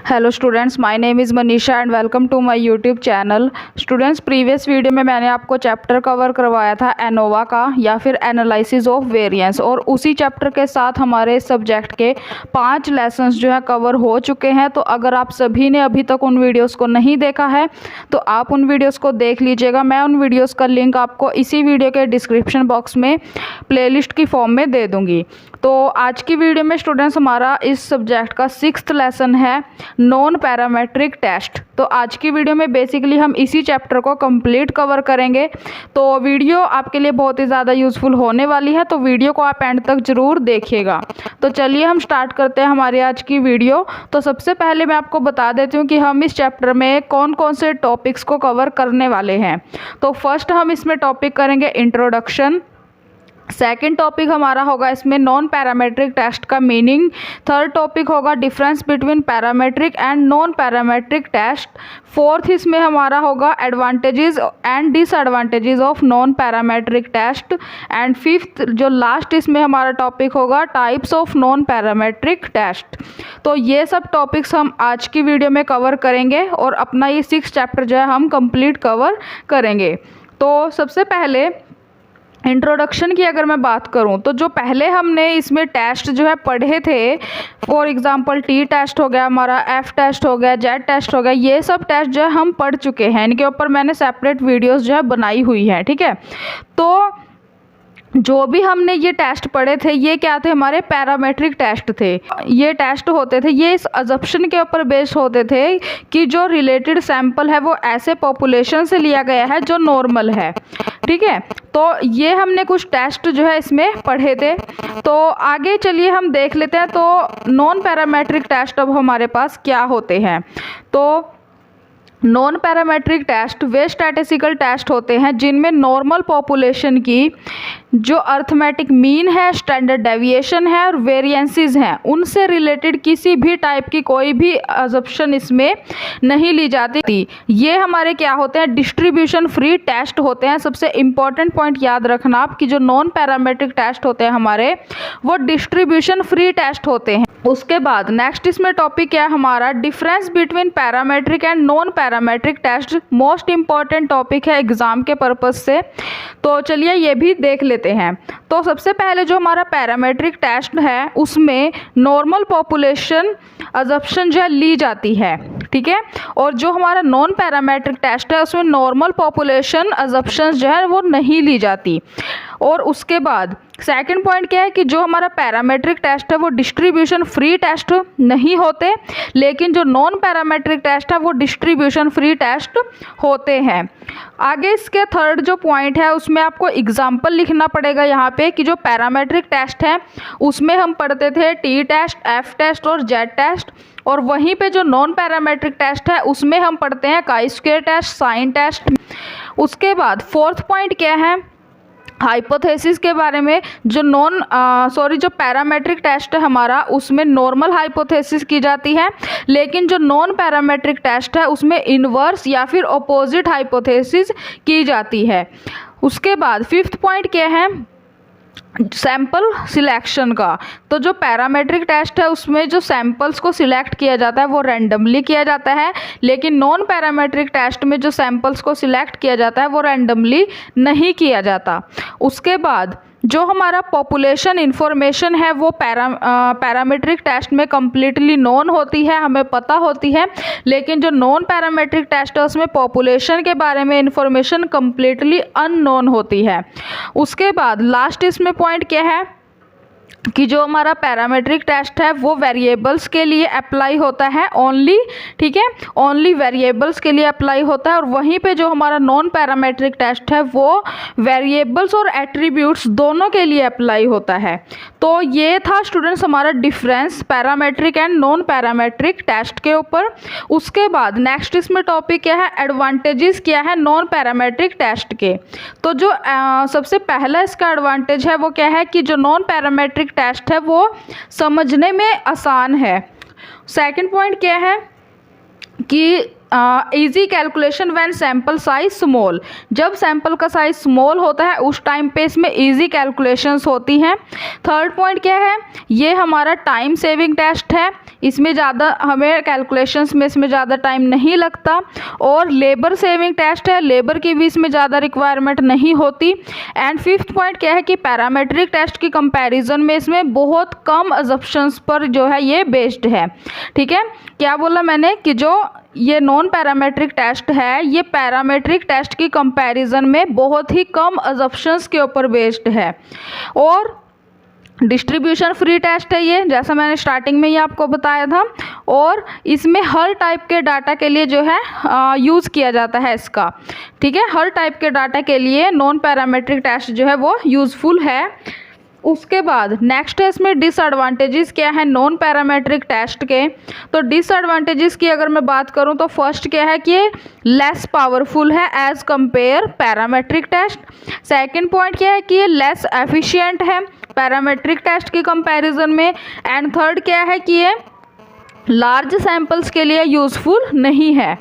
Hello students, my name is Manisha and welcome to my YouTube channel. Students, previous video में मैंने आपको chapter cover करवाया था ANOVA का या फिर एनालिसिस ऑफ वेरिएंस, और उसी चैप्टर के साथ हमारे सब्जेक्ट के 5 लेसन्स जो है कवर हो चुके हैं। तो अगर आप सभी ने अभी तक उन वीडियोस को नहीं देखा है तो आप उन वीडियोस को देख लीजिएगा। मैं उन वीडियोस का लिंक आपको इसी वीडियो के डिस्क्रिप्शन बॉक्स में प्लेलिस्ट की फॉर्म में दे दूँगी। तो आज की वीडियो में स्टूडेंट्स हमारा इस सब्जेक्ट का 6th लेसन है नॉन पैरामेट्रिक टेस्ट। तो आज की वीडियो में बेसिकली हम इसी चैप्टर को कंप्लीट कवर करेंगे। तो वीडियो आपके लिए बहुत ही ज़्यादा यूज़फुल होने वाली है, तो वीडियो को आप एंड तक ज़रूर देखिएगा। तो चलिए हम स्टार्ट करते हैं हमारी आज की वीडियो। तो सबसे पहले मैं आपको बता देती हूँ कि हम इस चैप्टर में कौन कौन से टॉपिक्स को कवर करने वाले हैं। तो फर्स्ट हम इसमें टॉपिक करेंगे इंट्रोडक्शन। सेकेंड टॉपिक हमारा होगा इसमें नॉन पैरामेट्रिक टेस्ट का मीनिंग। थर्ड टॉपिक होगा difference between parametric and non parametric test. Fourth इसमें हमारा होगा advantages and disadvantages of non parametric test. And fifth जो लास्ट इसमें हमारा टॉपिक होगा types of non parametric test. तो ये सब टॉपिक्स हम आज की वीडियो में कवर करेंगे और अपना ये 6 चैप्टर जो है हम कंप्लीट कवर करेंगे। तो सबसे पहले इंट्रोडक्शन की अगर मैं बात करूं तो जो पहले हमने इसमें टेस्ट जो है पढ़े थे, फॉर एग्जांपल टी टेस्ट हो गया, हमारा एफ टेस्ट हो गया, जेड टेस्ट हो गया, ये सब टेस्ट जो है हम पढ़ चुके हैं। इनके ऊपर मैंने सेपरेट वीडियोस जो है बनाई हुई है, ठीक है। तो जो भी हमने ये टेस्ट पढ़े थे ये क्या थे, हमारे पैरामेट्रिक टेस्ट थे। ये टेस्ट होते थे, ये इस अजम्पशन के ऊपर बेस्ड होते थे कि जो रिलेटेड सैंपल है वो ऐसे पॉपुलेशन से लिया गया है जो नॉर्मल है, ठीक है। तो ये हमने कुछ टेस्ट जो है इसमें पढ़े थे। तो आगे चलिए हम देख लेते हैं तो नॉन पैरामेट्रिक टेस्ट अब हमारे पास क्या होते हैं। तो नॉन पैरामेट्रिक टेस्ट वे स्टैटिस्टिकल टेस्ट होते हैं जिनमें नॉर्मल पॉपुलेशन की जो अर्थमेटिक मीन है, स्टैंडर्ड डेविएशन है और वेरिएंसेस हैं, उनसे रिलेटेड किसी भी टाइप की कोई भी अजम्पशन इसमें नहीं ली जाती। ये हमारे क्या होते हैं, डिस्ट्रीब्यूशन फ्री टेस्ट होते हैं। सबसे इम्पॉर्टेंट पॉइंट याद रखना आप कि जो नॉन पैरामेट्रिक टेस्ट होते हैं हमारे, वो डिस्ट्रीब्यूशन फ्री टेस्ट होते हैं। उसके बाद नेक्स्ट इसमें टॉपिक क्या है हमारा, difference between parametric and non parametric test. Most important topic है एग्जाम के पर्पज से। तो चलिए ये भी देख लेते हैं। तो सबसे पहले जो हमारा पैरामेट्रिक टेस्ट है उसमें नॉर्मल पॉपुलेशन अजम्पशन जो है ली जाती है, ठीक है। और जो हमारा नॉन पैरामेट्रिक टेस्ट है उसमें नॉर्मल पॉपुलेशन अजम्पशंस जो है वो नहीं ली जाती। और उसके बाद सेकंड पॉइंट क्या है कि जो हमारा पैरामेट्रिक टेस्ट है वो डिस्ट्रीब्यूशन फ्री टेस्ट नहीं होते, लेकिन जो नॉन पैरामेट्रिक टेस्ट है वो डिस्ट्रीब्यूशन फ्री टेस्ट होते हैं। आगे इसके थर्ड जो पॉइंट है उसमें आपको एग्जाम्पल लिखना पड़ेगा यहाँ पे कि जो पैरामेट्रिक टेस्ट है उसमें हम पढ़ते थे टी टेस्ट, एफ टेस्ट और जेड टेस्ट, और वहीं पे जो नॉन पैरामेट्रिक टेस्ट है उसमें हम पढ़ते हैं काई स्क्वायर टेस्ट, साइन टेस्ट। उसके बाद फोर्थ पॉइंट क्या है, हाइपोथेसिस के बारे में। जो पैरामेट्रिक टेस्ट है हमारा उसमें नॉर्मल हाइपोथेसिस की जाती है, लेकिन जो नॉन पैरामेट्रिक टेस्ट है उसमें इन्वर्स या फिर अपोजिट हाइपोथेसिस की जाती है। उसके बाद फिफ्थ पॉइंट क्या है, सैंपल सिलेक्शन का। तो जो पैरामेट्रिक टेस्ट है उसमें जो सैंपल्स को सिलेक्ट किया जाता है वो रैंडमली किया जाता है, लेकिन नॉन पैरामेट्रिक टेस्ट में जो सैंपल्स को सिलेक्ट किया जाता है वो रैंडमली नहीं किया जाता। उसके बाद जो हमारा पॉपुलेशन इन्फॉर्मेशन है वो पैरामेट्रिक टेस्ट में कम्प्लीटली नॉन होती है, हमें पता होती है, लेकिन जो नॉन पैरामेट्रिक टेस्ट है उसमें पॉपुलेशन के बारे में इन्फॉर्मेशन कम्प्लीटली अननोन होती है। उसके बाद लास्ट इसमें पॉइंट क्या है कि जो हमारा पैरामेट्रिक टेस्ट है वो वेरिएबल्स के लिए अप्लाई होता है ओनली, ठीक है, ओनली वेरिएबल्स के लिए अप्लाई होता है। और वहीं पे जो हमारा नॉन पैरामेट्रिक टेस्ट है वो वेरिएबल्स और एट्रीब्यूट्स दोनों के लिए अप्लाई होता है। तो ये था स्टूडेंट्स हमारा difference parametric and non parametric test के ऊपर। उसके बाद नेक्स्ट इसमें टॉपिक क्या है, एडवांटेजेस क्या है नॉन पैरामेट्रिक टेस्ट के। तो जो सबसे पहला इसका एडवांटेज है वो क्या है कि जो नॉन पैरामेट्रिक टेस्ट है वो समझने में आसान है। सेकंड पॉइंट क्या है कि easy calculation when sample size small, जब सैंपल का साइज स्मॉल होता है उस टाइम पे इसमें इजी कैलकुलेशंस होती हैं। थर्ड पॉइंट क्या है, ये हमारा टाइम सेविंग टेस्ट है, इसमें ज़्यादा हमें कैलकुलेशंस में इसमें ज़्यादा टाइम नहीं लगता। और लेबर सेविंग टेस्ट है, लेबर की भी इसमें ज़्यादा रिक्वायरमेंट नहीं होती। एंड फिफ्थ पॉइंट क्या है कि पैरामेट्रिक टेस्ट की कंपैरिजन में इसमें बहुत कम अजम्पशंस पर जो है ये बेस्ड है। ठीक है, क्या बोला मैंने कि जो ये नॉन पैरामेट्रिक टेस्ट है ये पैरामेट्रिक टेस्ट की कंपैरिजन में बहुत ही कम अजम्पशंस के ऊपर बेस्ड है। और डिस्ट्रीब्यूशन फ्री टेस्ट है ये, जैसा मैंने स्टार्टिंग में ही आपको बताया था। और इसमें हर टाइप के डाटा के लिए जो है यूज़ किया जाता है इसका। ठीक है, हर टाइप के डाटा के लिए नॉन पैरामेट्रिक टेस्ट जो है वो यूज़फुल है। उसके बाद नेक्स्ट है इसमें डिसएडवांटेजेस क्या है नॉन पैरामेट्रिक टेस्ट के। तो डिसएडवांटेजेस की अगर मैं बात करूं तो फर्स्ट क्या है कि लेस पावरफुल है as compare parametric test. Second point क्या है कि ये लेस एफिशिएंट है पैरामेट्रिक टेस्ट के कंपैरिजन में। एंड थर्ड क्या है कि ये लार्ज सैंपल्स के लिए यूज़फुल नहीं है।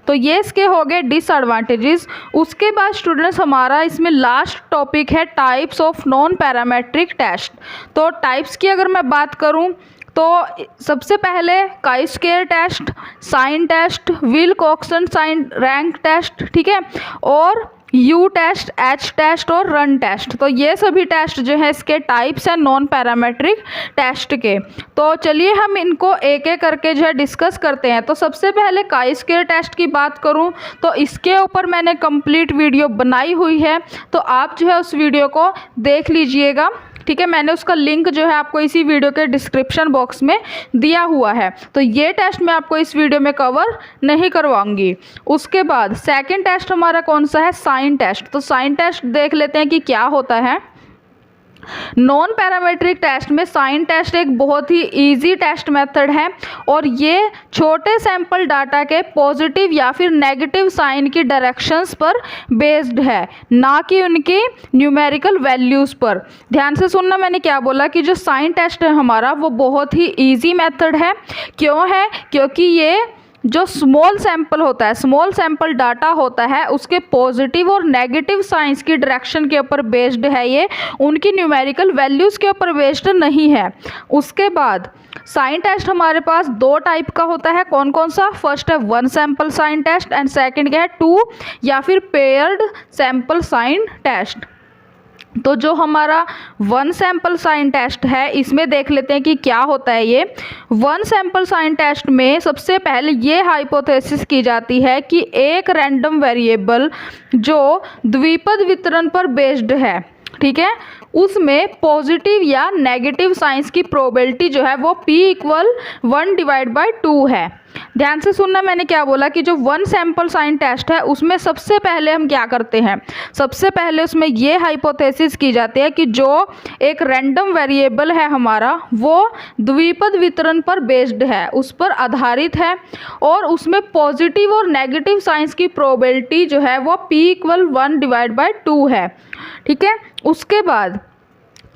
तो ये इसके हो गए डिसएडवांटेजेस। उसके बाद स्टूडेंट्स हमारा इसमें लास्ट टॉपिक है types of non parametric test. तो टाइप्स की अगर मैं बात करूं तो सबसे पहले chi square test, sign test, Wilcoxon sign rank test, ठीक है, और यू टेस्ट, एच टेस्ट और रन टेस्ट। तो ये सभी टेस्ट जो है इसके टाइप्स हैं नॉन पैरामेट्रिक टेस्ट के। तो चलिए हम इनको एक एक करके जो है डिस्कस करते हैं। तो सबसे पहले काई स्क्वायर टेस्ट की बात करूं तो इसके ऊपर मैंने कंप्लीट वीडियो बनाई हुई है, तो आप जो है उस वीडियो को देख लीजिएगा। ठीक है, मैंने उसका लिंक जो है आपको इसी वीडियो के डिस्क्रिप्शन बॉक्स में दिया हुआ है। तो ये टेस्ट मैं आपको इस वीडियो में कवर नहीं करवाऊंगी। उसके बाद सेकंड टेस्ट हमारा कौन सा है, साइन टेस्ट। तो साइन टेस्ट देख लेते हैं कि क्या होता है। नॉन पैरामेट्रिक टेस्ट में साइन टेस्ट एक बहुत ही इजी टेस्ट मेथड है और ये छोटे सैंपल डाटा के पॉजिटिव या फिर नेगेटिव साइन की डायरेक्शंस पर बेस्ड है, ना कि उनकी न्यूमेरिकल वैल्यूज़ पर। ध्यान से सुनना, मैंने क्या बोला कि जो साइन टेस्ट है हमारा वो बहुत ही इजी मेथड है। क्यों है, क्योंकि ये जो स्मॉल सैंपल होता है, स्मॉल सैंपल डाटा होता है, उसके पॉजिटिव और नेगेटिव साइंस की डायरेक्शन के ऊपर बेस्ड है, ये उनकी न्यूमेरिकल वैल्यूज़ के ऊपर बेस्ड नहीं है। उसके बाद साइन टेस्ट हमारे पास दो टाइप का होता है, कौन कौन सा, फर्स्ट है one sample sign test and second क्या है टू या फिर पेयर्ड सैंपल साइन टेस्ट। तो जो हमारा वन सैंपल साइन टेस्ट है इसमें देख लेते हैं कि क्या होता है। ये वन सैंपल साइन टेस्ट में सबसे पहले ये हाइपोथेसिस की जाती है कि एक रैंडम वेरिएबल जो द्विपद वितरण पर बेस्ड है, ठीक है, उसमें पॉजिटिव या नेगेटिव साइंस की प्रोबेबिलिटी जो है वो p इक्वल 1/2 है। ध्यान से सुनना, मैंने क्या बोला कि जो वन सैंपल साइन टेस्ट है उसमें सबसे पहले हम क्या करते हैं, सबसे पहले उसमें ये हाइपोथेसिस की जाती है कि जो एक रैंडम वेरिएबल है हमारा वो द्विपद वितरण पर बेस्ड है, उस पर आधारित है और उसमें पॉजिटिव और नेगेटिव साइंस की प्रोबेबिलिटी जो है वो p इक्वल 1/2 है। ठीक है, उसके बाद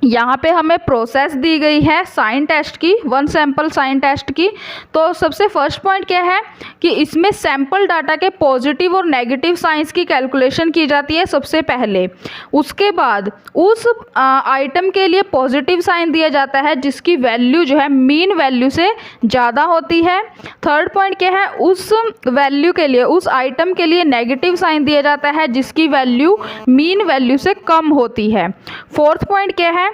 यहाँ पे हमें प्रोसेस दी गई है साइन टेस्ट की, वन सैंपल साइन टेस्ट की। तो सबसे फर्स्ट पॉइंट क्या है कि इसमें सैंपल डाटा के पॉजिटिव और नेगेटिव साइंस की कैलकुलेशन की जाती है सबसे पहले। उसके बाद उस आइटम के लिए पॉजिटिव साइन दिया जाता है जिसकी वैल्यू जो है मीन वैल्यू से ज़्यादा होती है। थर्ड पॉइंट क्या है, उस वैल्यू के लिए, उस आइटम के लिए नेगेटिव साइन दिया जाता है जिसकी वैल्यू मीन वैल्यू से कम होती है। फोर्थ पॉइंट क्या है,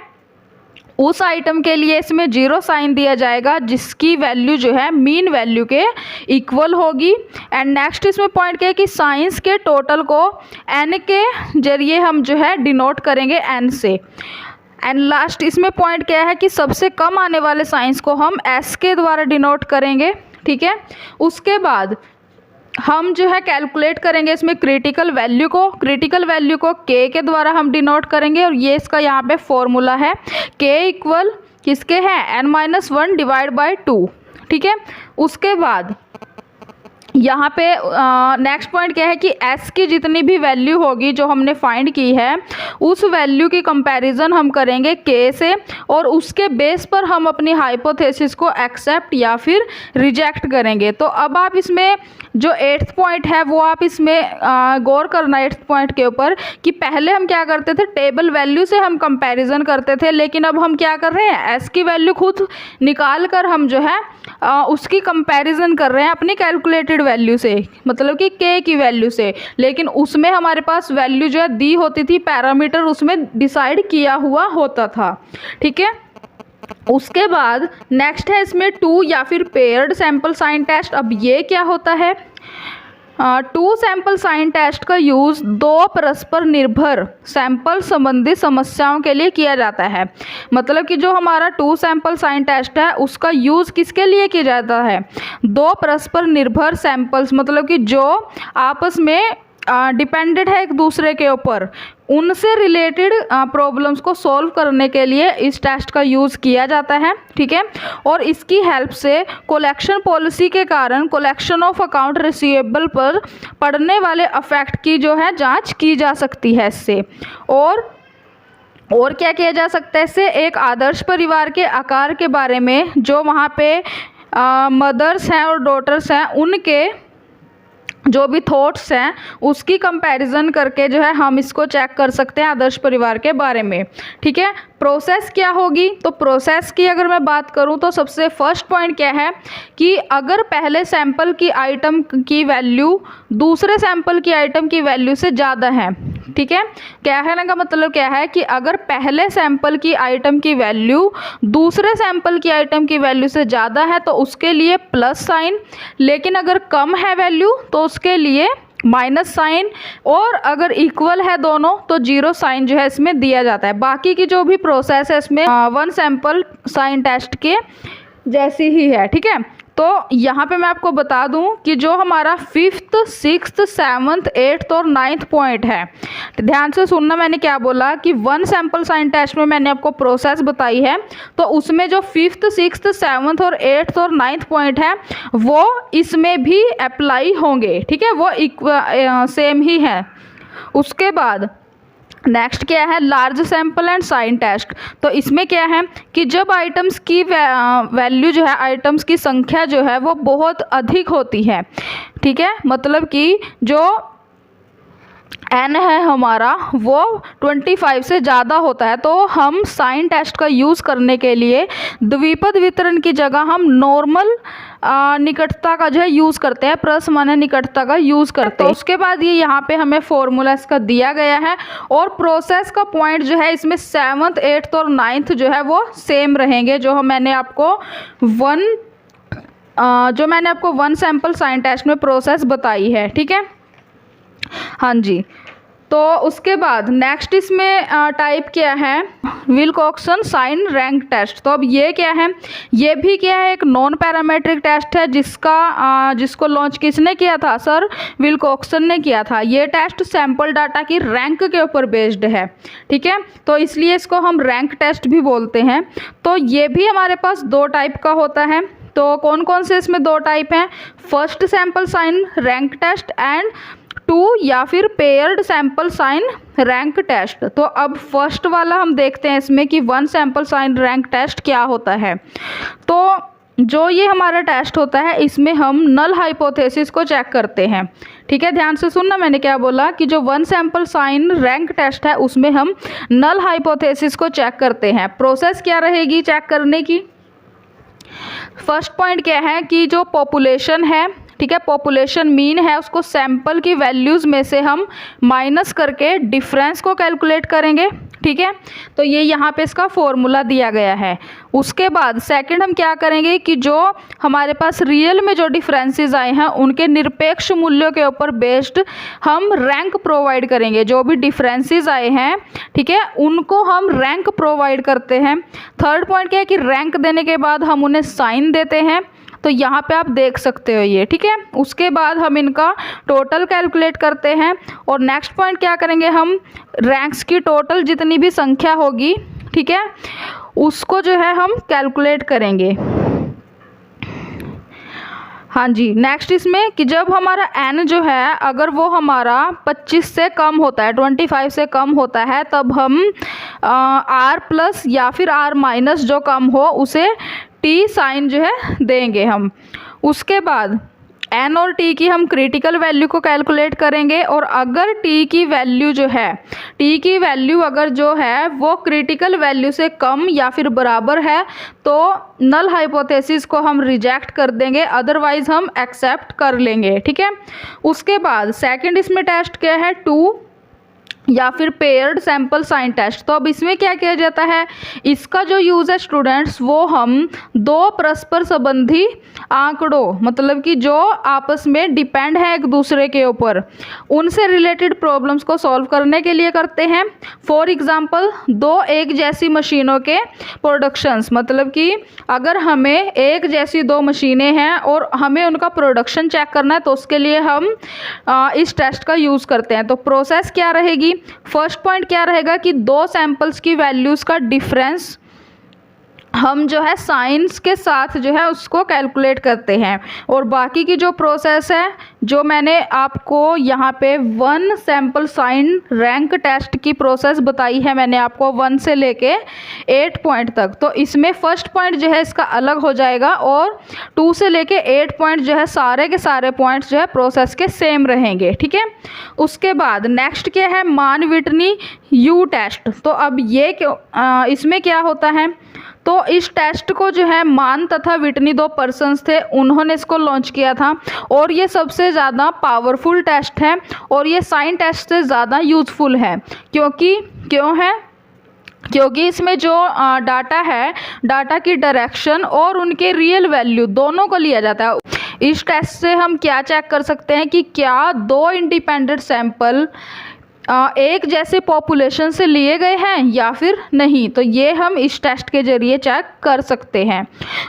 उस आइटम के लिए इसमें 0 साइन दिया जाएगा जिसकी वैल्यू जो है मीन वैल्यू के इक्वल होगी। एंड नेक्स्ट इसमें पॉइंट क्या है कि साइंस के टोटल को n के जरिए हम जो है डिनोट करेंगे n से। एंड लास्ट इसमें पॉइंट क्या है कि सबसे कम आने वाले साइंस को हम s के द्वारा डिनोट करेंगे। ठीक है, उसके बाद हम जो है कैलकुलेट करेंगे इसमें क्रिटिकल वैल्यू को k के द्वारा हम डिनोट करेंगे और ये इसका यहाँ पे फॉर्मूला है k इक्वल किसके है n-1/2। ठीक है, उसके बाद यहाँ पे नेक्स्ट पॉइंट क्या है कि s की जितनी भी वैल्यू होगी जो हमने फाइंड की है उस वैल्यू की कंपैरिजन हम करेंगे k से, और उसके बेस पर हम अपनी हाइपोथेसिस को एक्सेप्ट या फिर रिजेक्ट करेंगे। तो अब आप इसमें जो 8th पॉइंट है वो आप इसमें गौर करना 8th पॉइंट के ऊपर कि पहले हम क्या करते थे, टेबल वैल्यू से हम कंपैरिजन करते थे, लेकिन अब हम क्या कर रहे हैं, s की वैल्यू खुद निकाल कर हम जो है उसकी कंपैरिजन कर रहे हैं अपनी कैलकुलेटेड वैल्यू से, मतलब कि k की वैल्यू से। लेकिन उसमें हमारे पास वैल्यू जो है दी होती थी, पैरामीटर उसमें डिसाइड किया हुआ होता था। ठीक है, उसके बाद नेक्स्ट है इसमें 2 या फिर पेयर्ड सैंपल साइन टेस्ट। अब ये क्या होता है, 2 सैंपल साइन टेस्ट का यूज़ 2 परस्पर निर्भर सैंपल संबंधी समस्याओं के लिए किया जाता है। मतलब कि जो हमारा 2 सैंपल साइन टेस्ट है उसका यूज़ किसके लिए किया जाता है, 2 परस्पर निर्भर सैंपल्स, मतलब कि जो आपस में डिपेंडेंट है एक दूसरे के ऊपर, उनसे रिलेटेड प्रॉब्लम्स को सॉल्व करने के लिए इस टेस्ट का यूज़ किया जाता है। ठीक है, और इसकी हेल्प से कलेक्शन पॉलिसी के कारण कलेक्शन ऑफ अकाउंट रिसीवेबल पर पड़ने वाले अफेक्ट की जो है जांच की जा सकती है इससे। और क्या किया जा सकता है इससे, एक आदर्श परिवार के आकार के बारे में जो वहाँ पे मदर्स हैं और डॉटर्स हैं उनके जो भी थॉट्स हैं उसकी कंपैरिजन करके जो है हम इसको चेक कर सकते हैं आदर्श परिवार के बारे में। ठीक है, प्रोसेस क्या होगी, तो प्रोसेस की अगर मैं बात करूं तो सबसे फर्स्ट पॉइंट क्या है कि अगर पहले सैंपल की आइटम की वैल्यू दूसरे सैंपल की आइटम की वैल्यू से ज़्यादा है। ठीक है, कहने का मतलब क्या है कि अगर पहले सैंपल की आइटम की वैल्यू दूसरे सैंपल की आइटम की वैल्यू से ज़्यादा है तो उसके लिए प्लस साइन, लेकिन अगर कम है वैल्यू तो उसके लिए माइनस साइन, और अगर इक्वल है दोनों तो 0 साइन जो है इसमें दिया जाता है। बाकी की जो भी प्रोसेस है इसमें 1 सैंपल साइन टेस्ट के जैसी ही है। ठीक है, तो यहाँ पे मैं आपको बता दूं कि जो हमारा 5th, 6th, 7th, 8th और 9th पॉइंट है, ध्यान से सुनना मैंने क्या बोला कि 1 सैंपल साइन टेस्ट में मैंने आपको प्रोसेस बताई है, तो उसमें जो 5th, 6th, 7th और 8th और 9th पॉइंट है वो इसमें भी अप्लाई होंगे। ठीक है, वो सेम ही है। उसके बाद नेक्स्ट क्या है, large sample and sign test. तो इसमें क्या है कि जब आइटम्स की वैल्यू जो है, आइटम्स की संख्या जो है वो बहुत अधिक होती है। ठीक है, मतलब कि जो n है हमारा वो 25 से ज़्यादा होता है, तो हम साइन टेस्ट का यूज़ करने के लिए द्विपद वितरण की जगह हम नॉर्मल निकटता का जो है यूज़ करते हैं, प्रसमान्य निकटता का यूज़ करते हैं। उसके बाद ये यहाँ पे हमें फॉर्मूला इसका दिया गया है, और प्रोसेस का पॉइंट जो है इसमें 7th, 8th और 9th जो है वो सेम रहेंगे, जो मैंने आपको 1 सैंपल साइन टेस्ट में प्रोसेस बताई है। ठीक है, हाँ जी। तो उसके बाद नेक्स्ट इसमें टाइप क्या है, विल्कोक्सन साइन रैंक टेस्ट। तो अब ये क्या है, ये भी क्या है, एक नॉन पैरामेट्रिक टेस्ट है जिसको लॉन्च किसने किया था, सर विल्कोक्सन ने किया था। ये टेस्ट सैंपल डाटा की रैंक के ऊपर बेस्ड है। ठीक है, तो इसलिए इसको हम रैंक टेस्ट भी बोलते हैं। तो ये भी हमारे पास 2 टाइप का होता है। तो कौन कौन से इसमें 2 टाइप हैं, first sample sign rank test and 2 या फिर paired sample sign rank test. तो अब फर्स्ट वाला हम देखते हैं इसमें कि 1 सैंपल साइन रैंक टेस्ट क्या होता है। तो जो ये हमारा टेस्ट होता है इसमें हम नल हाइपोथेसिस को चेक करते हैं। ठीक है, ध्यान से सुनना मैंने क्या बोला कि जो 1 सैंपल साइन रैंक टेस्ट है उसमें हम नल हाइपोथेसिस को चेक करते हैं। प्रोसेस क्या रहेगी चेक करने की, फर्स्ट पॉइंट क्या है कि जो पॉपुलेशन है, ठीक है, पॉपुलेशन मीन है, उसको सैंपल की वैल्यूज़ में से हम माइनस करके डिफरेंस को कैलकुलेट करेंगे। ठीक है, तो ये यहाँ पे इसका फॉर्मूला दिया गया है। उसके बाद सेकंड हम क्या करेंगे कि जो हमारे पास रियल में जो डिफरेंसेस आए हैं उनके निरपेक्ष मूल्यों के ऊपर बेस्ड हम रैंक प्रोवाइड करेंगे। जो भी डिफरेंसेस आए हैं, ठीक है, उनको हम रैंक प्रोवाइड करते हैं। थर्ड पॉइंट क्या है कि रैंक देने के बाद हम उन्हें साइन देते हैं। तो यहाँ पे आप देख सकते हो ये, ठीक है। उसके बाद हम इनका टोटल कैलकुलेट करते हैं और नेक्स्ट पॉइंट क्या करेंगे, हम रैंक्स की टोटल जितनी भी संख्या होगी, ठीक है, उसको जो है हम कैलकुलेट करेंगे। हाँ जी, नेक्स्ट इसमें कि जब हमारा n जो है अगर वो हमारा 25 से कम होता है, 25 से कम होता है, तब हम r प्लस या फिर r माइनस जो कम हो उसे t साइन जो है देंगे हम। उसके बाद n और t की हम क्रिटिकल वैल्यू को कैलकुलेट करेंगे, और अगर t की वैल्यू जो है, t की वैल्यू अगर जो है वो क्रिटिकल वैल्यू से कम या फिर बराबर है तो नल हाइपोथेसिस को हम रिजेक्ट कर देंगे, अदरवाइज हम एक्सेप्ट कर लेंगे। ठीक है। उसके बाद सेकंड इसमें टेस्ट क्या है, 2 या फिर पेयर्ड सैंपल साइन टेस्ट। तो अब इसमें क्या किया जाता है, इसका जो यूज़ है स्टूडेंट्स, वो हम दो परस्पर संबंधी आंकड़ों, मतलब कि जो आपस में डिपेंड है एक दूसरे के ऊपर, उनसे रिलेटेड प्रॉब्लम्स को सॉल्व करने के लिए करते हैं। फॉर एग्जांपल, दो एक जैसी मशीनों के प्रोडक्शंस, मतलब कि अगर हमें एक जैसी दो मशीनें हैं और हमें उनका प्रोडक्शन चेक करना है तो उसके लिए हम इस टेस्ट का यूज़ करते हैं। तो प्रोसेस क्या रहेगी, फर्स्ट पॉइंट क्या रहेगा कि दो सैंपल्स की वैल्यूज का डिफरेंस हम जो है साइंस के साथ जो है उसको कैलकुलेट करते हैं। और बाकी की जो प्रोसेस है जो मैंने आपको यहाँ पे 1 सैंपल साइन रैंक टेस्ट की प्रोसेस बताई है, मैंने आपको 1 से लेके 8 पॉइंट तक, तो इसमें फर्स्ट पॉइंट जो है इसका अलग हो जाएगा और 2 से लेके 8 पॉइंट जो है सारे के सारे पॉइंट्स जो है प्रोसेस के सेम रहेंगे। ठीक है। उसके बाद नेक्स्ट क्या है, मान विटनी यू टेस्ट। तो अब ये इसमें क्या होता है, तो इस टेस्ट को जो है मान तथा विटनी दो पर्सन्स थे, उन्होंने इसको लॉन्च किया था, और ये सबसे ज़्यादा पावरफुल टेस्ट है और ये साइन टेस्ट से ज़्यादा यूज़फुल है। क्योंकि इसमें जो डाटा है, डाटा की डायरेक्शन और उनके रियल वैल्यू दोनों को लिया जाता है। इस टेस्ट से हम क्या चेक कर सकते हैं कि क्या दो इंडिपेंडेंट सैंपल एक जैसे पॉपुलेशन से लिए गए हैं या फिर नहीं, तो ये हम इस टेस्ट के जरिए चेक कर सकते हैं।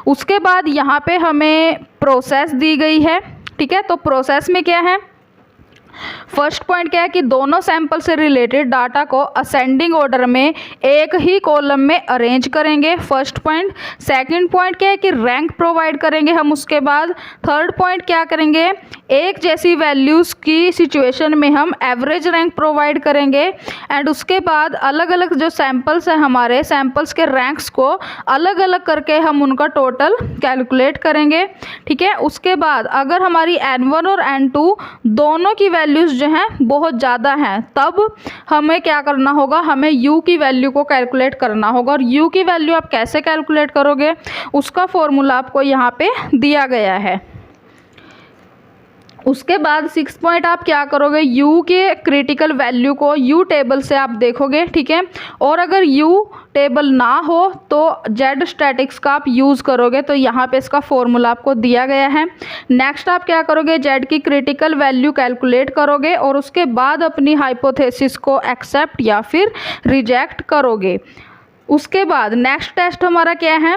उसके बाद यहाँ पे हमें प्रोसेस दी गई है। ठीक है। तो प्रोसेस में क्या है, फर्स्ट पॉइंट क्या है कि दोनों सैंपल से रिलेटेड डाटा को असेंडिंग ऑर्डर में एक ही कॉलम में अरेंज करेंगे, फर्स्ट पॉइंट। सेकंड पॉइंट क्या है कि रैंक प्रोवाइड करेंगे हम। उसके बाद थर्ड पॉइंट क्या करेंगे, एक जैसी वैल्यूज़ की सिचुएशन में हम एवरेज रैंक प्रोवाइड करेंगे। एंड उसके बाद अलग अलग जो सैंपल्स हैं, हमारे सैंपल्स के रैंक्स को अलग अलग करके हम उनका टोटल कैलकुलेट करेंगे। ठीक है। उसके बाद अगर हमारी N1 और N2 दोनों की वैल्यूज़ जो हैं बहुत ज़्यादा हैं, तब हमें क्या करना होगा, हमें u की वैल्यू को कैलकुलेट करना होगा। और u की वैल्यू आप कैसे कैलकुलेट करोगे, उसका फॉर्मूला आपको यहाँ पे दिया गया है। उसके बाद 6 पॉइंट आप क्या करोगे, u के क्रिटिकल वैल्यू को u टेबल से आप देखोगे। ठीक है। और अगर u टेबल ना हो तो z स्टैटिक्स का आप यूज़ करोगे, तो यहाँ पे इसका फॉर्मूला आपको दिया गया है। नेक्स्ट आप क्या करोगे, z की क्रिटिकल वैल्यू कैलकुलेट करोगे और उसके बाद अपनी हाइपोथेसिस को एक्सेप्ट या फिर रिजेक्ट करोगे। उसके बाद नेक्स्ट टेस्ट हमारा क्या है,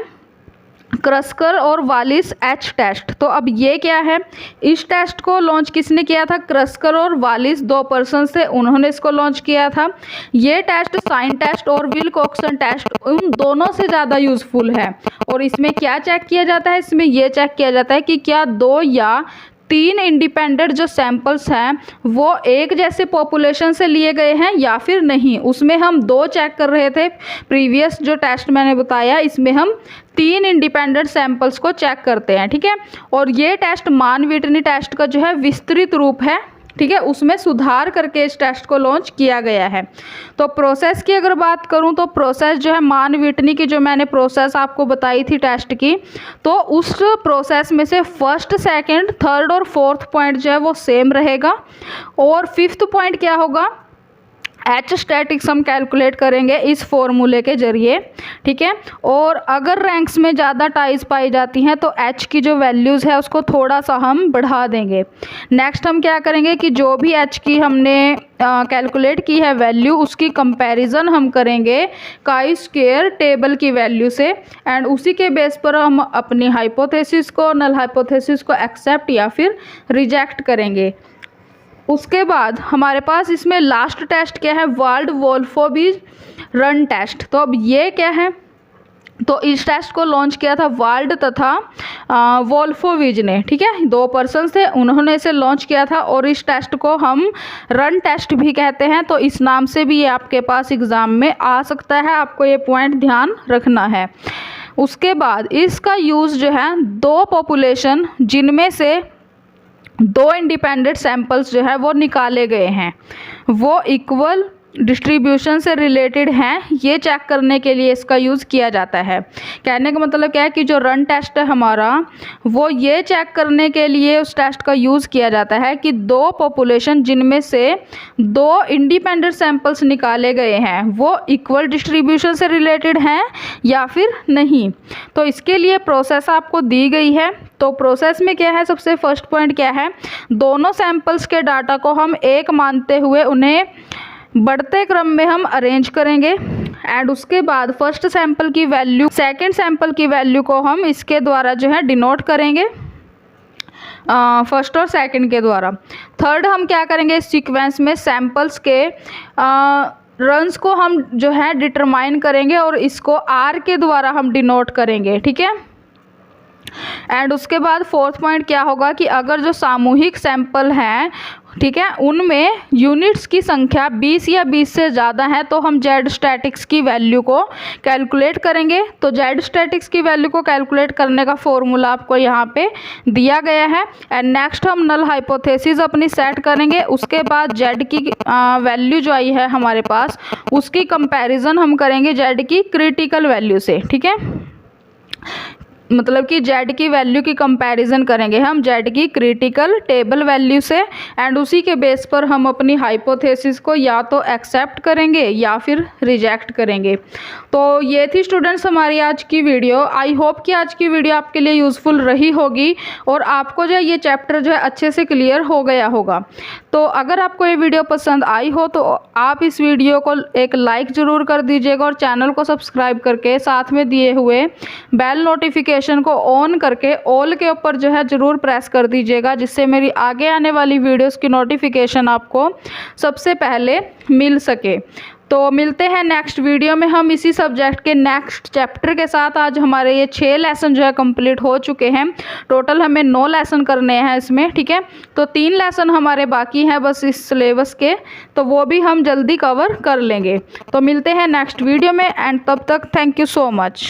क्रस्कर और वालिस एच टेस्ट। तो अब ये क्या है, इस टेस्ट को लॉन्च किसने किया था, क्रस्कर और वालिस दो पर्सन थे, उन्होंने इसको लॉन्च किया था। ये टेस्ट साइन टेस्ट और विल्कोक्सन टेस्ट उन दोनों से ज़्यादा यूज़फुल है। और इसमें क्या चेक किया जाता है, इसमें ये चेक किया जाता है कि क्या 2 या 3 इंडिपेंडेंट जो सैंपल्स हैं वो एक जैसे पॉपुलेशन से लिए गए हैं या फिर नहीं। उसमें हम 2 चेक कर रहे थे, प्रीवियस जो टेस्ट मैंने बताया इसमें हम 3 इंडिपेंडेंट सैंपल्स को चेक करते हैं। ठीक है। और ये टेस्ट मान विटनी टेस्ट का जो है विस्तृत रूप है। ठीक है। उसमें सुधार करके इस टेस्ट को लॉन्च किया गया है। तो प्रोसेस की अगर बात करूं तो प्रोसेस जो है मान विटनी की जो मैंने प्रोसेस आपको बताई थी टेस्ट की, तो उस प्रोसेस में से फर्स्ट, सेकंड, थर्ड और फोर्थ पॉइंट जो है वो सेम रहेगा। और फिफ्थ पॉइंट क्या होगा, एच स्टैटिक्स हम कैलकुलेट करेंगे इस फॉर्मूले के जरिए। ठीक है। और अगर रैंक्स में ज़्यादा टाइज पाई जाती हैं तो एच की जो वैल्यूज़ है उसको थोड़ा सा हम बढ़ा देंगे। नेक्स्ट हम क्या करेंगे कि जो भी एच की हमने कैलकुलेट की है वैल्यू, उसकी कंपैरिजन हम करेंगे काई स्क्वायर टेबल की वैल्यू से, एंड उसी के बेस पर हम अपनी हाइपोथेसिस को, नल हाइपोथेसिस को एक्सेप्ट या फिर रिजेक्ट करेंगे। उसके बाद हमारे पास इसमें लास्ट टेस्ट क्या है, वर्ल्ड वोल्फोबी रन टेस्ट। तो अब ये क्या है, तो इस टेस्ट को लॉन्च किया था वाल्ड तथा वोल्फोविज ने, ठीक है, 2 पर्सन थे, उन्होंने इसे लॉन्च किया था। और इस टेस्ट को हम रन टेस्ट भी कहते हैं, तो इस नाम से भी ये आपके पास एग्ज़ाम में आ सकता है, आपको ये पॉइंट ध्यान रखना है। उसके बाद इसका यूज़ जो है 2 पॉपुलेशन जिनमें से 2 इंडिपेंडेंट सैंपल्स जो है वो निकाले गए हैं, वो इक्वल डिस्ट्रीब्यूशन से रिलेटेड हैं, ये चेक करने के लिए इसका यूज़ किया जाता है। कहने का मतलब क्या है कि जो रन टेस्ट है हमारा, वो ये चेक करने के लिए उस टेस्ट का यूज़ किया जाता है कि 2 पॉपुलेशन जिनमें से 2 इंडिपेंडेंट सैंपल्स निकाले गए हैं वो इक्वल डिस्ट्रीब्यूशन से रिलेटेड हैं या फिर नहीं। तो इसके लिए प्रोसेस आपको दी गई है। तो प्रोसेस में क्या है, सबसे फर्स्ट पॉइंट क्या है, दोनों सैंपल्स के डाटा को हम एक मानते हुए उन्हें बढ़ते क्रम में हम अरेंज करेंगे। एंड उसके बाद फर्स्ट सैंपल की वैल्यू सेकंड सैंपल की वैल्यू को हम इसके द्वारा जो है डिनोट करेंगे, फर्स्ट और सेकंड के द्वारा। थर्ड हम क्या करेंगे, इस सीक्वेंस में सैंपल्स के रन्स को हम जो है डिटरमाइन करेंगे और इसको आर के द्वारा हम डिनोट करेंगे, ठीक है। एंड उसके बाद फोर्थ पॉइंट क्या होगा कि अगर जो सामूहिक सैंपल हैं, ठीक है, उनमें यूनिट्स की संख्या 20 या 20 से ज़्यादा है तो हम जेड स्टैटिक्स की वैल्यू को कैलकुलेट करेंगे। तो जेड स्टैटिक्स की वैल्यू को कैलकुलेट करने का फॉर्मूला आपको यहाँ पे दिया गया है। एंड नेक्स्ट हम नल हाइपोथेसिस अपनी सेट करेंगे। उसके बाद जेड की वैल्यू जो आई है हमारे पास, उसकी कंपैरिजन हम करेंगे जेड की क्रिटिकल वैल्यू से, ठीक है, मतलब कि जेड की वैल्यू की कंपैरिजन करेंगे हम जेड की क्रिटिकल टेबल वैल्यू से। एंड उसी के बेस पर हम अपनी हाइपोथेसिस को या तो एक्सेप्ट करेंगे या फिर रिजेक्ट करेंगे। तो ये थी स्टूडेंट्स हमारी आज की वीडियो। आई होप कि आज की वीडियो आपके लिए यूज़फुल रही होगी और आपको जो है ये चैप्टर जो है अच्छे से क्लियर हो गया होगा। तो अगर आपको ये वीडियो पसंद आई हो तो आप इस वीडियो को एक लाइक ज़रूर कर दीजिएगा और चैनल को सब्सक्राइब करके साथ में दिए हुए बेल नोटिफिकेशन को ऑन करके ऑल के ऊपर जो है ज़रूर प्रेस कर दीजिएगा, जिससे मेरी आगे आने वाली वीडियोस की नोटिफिकेशन आपको सबसे पहले मिल सके। तो मिलते हैं नेक्स्ट वीडियो में हम इसी सब्जेक्ट के नेक्स्ट चैप्टर के साथ। आज हमारे ये 6 लेसन जो है कंप्लीट हो चुके हैं। टोटल हमें 9 लेसन करने हैं इसमें, ठीक है। तो 3 लेसन हमारे बाकी हैं बस इस सिलेबस के, तो वो भी हम जल्दी कवर कर लेंगे। तो मिलते हैं नेक्स्ट वीडियो में एंड तब तक थैंक यू सो मच।